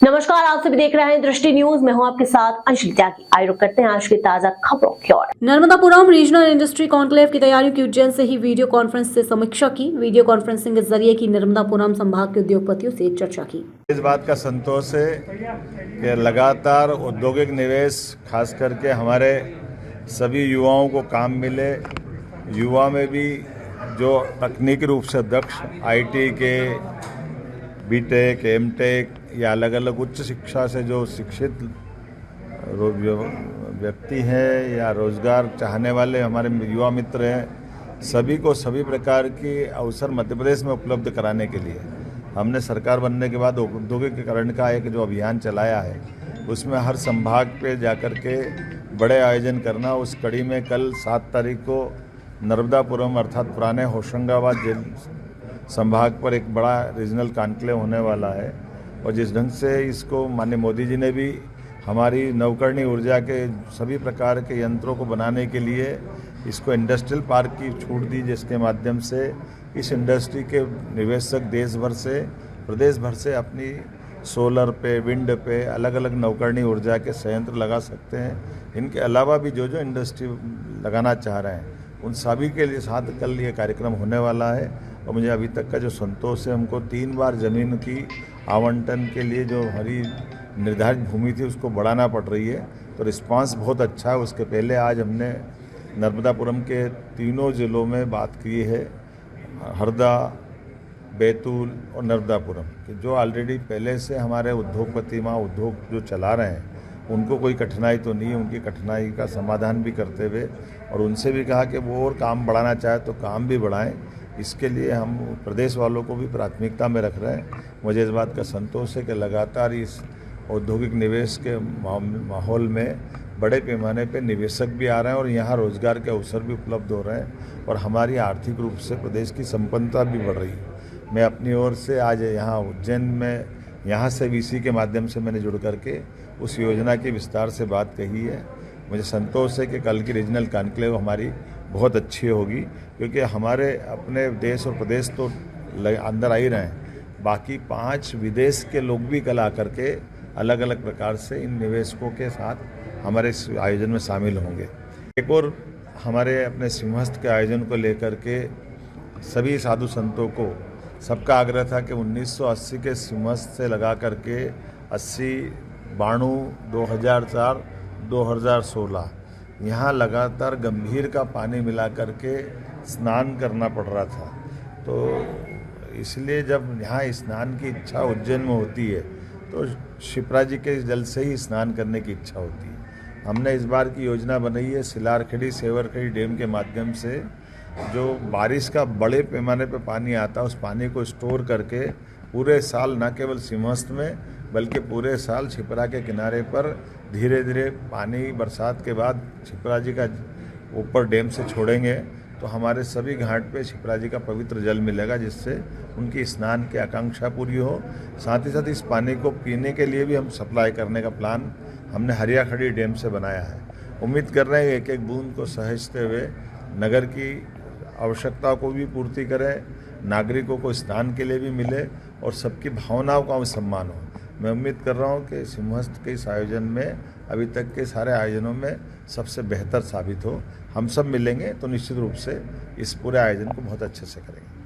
नमस्कार, आप सभी देख रहे हैं दृष्टि न्यूज। मैं हूं आपके साथ अंशुल त्यागी। आइए रुक करते हैं आज की ताजा खबरों की ओर। नर्मदापुरम रीजनल इंडस्ट्री कॉन्क्लेव की तैयारियों की उज्जैन से ही वीडियो कॉन्फ्रेंस से समीक्षा की। वीडियो कॉन्फ्रेंसिंग के जरिए की नर्मदापुरम संभाग के उद्योगपतियों से चर्चा की। इस बात का संतोष है कि लगातार औद्योगिक निवेश खास करके हमारे सभी युवाओं को काम मिले। युवा में भी जो तकनीकी रूप से दक्ष आईटी के बीटेक एमटेक या अलग अलग उच्च शिक्षा से जो शिक्षित व्यक्ति हैं या रोजगार चाहने वाले हमारे युवा मित्र हैं, सभी को सभी प्रकार की अवसर मध्य प्रदेश में उपलब्ध कराने के लिए हमने सरकार बनने के बाद औद्योगिकीकरण का एक जो अभियान चलाया है, उसमें हर संभाग पे जाकर के बड़े आयोजन करना। उस कड़ी में कल 7 तारीख को नर्मदापुरम अर्थात पुराने होशंगाबाद संभाग पर एक बड़ा रीजनल कॉन्क्लेव होने वाला है। और जिस ढंग से इसको माननीय मोदी जी ने भी हमारी नवकरणीय ऊर्जा के सभी प्रकार के यंत्रों को बनाने के लिए इसको इंडस्ट्रियल पार्क की छूट दी, जिसके माध्यम से इस इंडस्ट्री के निवेशक देश भर से प्रदेश भर से अपनी सोलर पे विंड पे अलग अलग नवकरणीय ऊर्जा के संयंत्र लगा सकते हैं। इनके अलावा भी जो जो इंडस्ट्री लगाना चाह रहे हैं उन सभी के लिए साथ कल ये कार्यक्रम होने वाला है। और मुझे अभी तक का जो संतोष है, हमको 3 बार ज़मीन की आवंटन के लिए जो हमारी निर्धारित भूमि थी उसको बढ़ाना पड़ रही है, तो रिस्पांस बहुत अच्छा है। उसके पहले आज हमने नर्मदापुरम के तीनों ज़िलों में बात की है, हरदा, बैतूल और नर्मदापुरम कि जो ऑलरेडी पहले से हमारे उद्योगपति वहाँ उद्योग जो चला रहे हैं उनको कोई कठिनाई तो नहीं है। उनकी कठिनाई का समाधान भी करते हुए और उनसे भी कहा कि वो और काम बढ़ाना चाहे तो काम भी बढ़ाएं। इसके लिए हम प्रदेश वालों को भी प्राथमिकता में रख रहे हैं। मुझे इस बात का संतोष है कि लगातार इस औद्योगिक निवेश के माहौल में बड़े पैमाने पे निवेशक भी आ रहे हैं और यहाँ रोजगार के अवसर भी उपलब्ध हो रहे हैं और हमारी आर्थिक रूप से प्रदेश की संपन्नता भी बढ़ रही है। मैं अपनी ओर से आज यहाँ उज्जैन में यहाँ से वीसी के माध्यम से मैंने जुड़ करके उस योजना की विस्तार से बात कही है। मुझे संतोष है कि कल की रीजनल कॉन्क्लेव हमारी बहुत अच्छी होगी, क्योंकि हमारे अपने देश और प्रदेश तो अंदर आ ही रहे हैं, बाकी 5 विदेश के लोग भी कल आकर के अलग अलग प्रकार से इन निवेशकों के साथ हमारे इस आयोजन में शामिल होंगे। एक और हमारे अपने सिंहस्थ के आयोजन को लेकर के सभी साधु संतों को सबका आग्रह था कि 1980 के सिंहस्थ से लगा करके 80, 92, 2004, 2016 यहाँ लगातार गंभीर का पानी मिला करके स्नान करना पड़ रहा था। तो इसलिए जब यहाँ स्नान की इच्छा उज्जैन में होती है तो शिप्रा जी के जल से ही स्नान करने की इच्छा होती है। हमने इस बार की योजना बनाई है सिलारखेड़ी सेवरखेड़ी डैम के माध्यम से जो बारिश का बड़े पैमाने पे पानी आता है उस पानी को स्टोर करके पूरे साल न केवल सिंहस्थ में बल्कि पूरे साल छिपरा के किनारे पर धीरे धीरे पानी बरसात के बाद छिपरा जी का ऊपर डैम से छोड़ेंगे तो हमारे सभी घाट पे छिपरा जी का पवित्र जल मिलेगा, जिससे उनकी स्नान की आकांक्षा पूरी हो। साथ ही साथ इस पानी को पीने के लिए भी हम सप्लाई करने का प्लान हमने हरियाखड़ी डैम से बनाया है। उम्मीद कर रहे हैं एक एक बूंद को सहेजते हुए नगर की आवश्यकता को भी पूर्ति करें, नागरिकों को स्नान के लिए भी मिले और सबकी भावनाओं का सम्मान हो। मैं उम्मीद कर रहा हूँ कि सिंहस्थ के इस आयोजन में अभी तक के सारे आयोजनों में सबसे बेहतर साबित हो। हम सब मिलेंगे तो निश्चित रूप से इस पूरे आयोजन को बहुत अच्छे से करेंगे।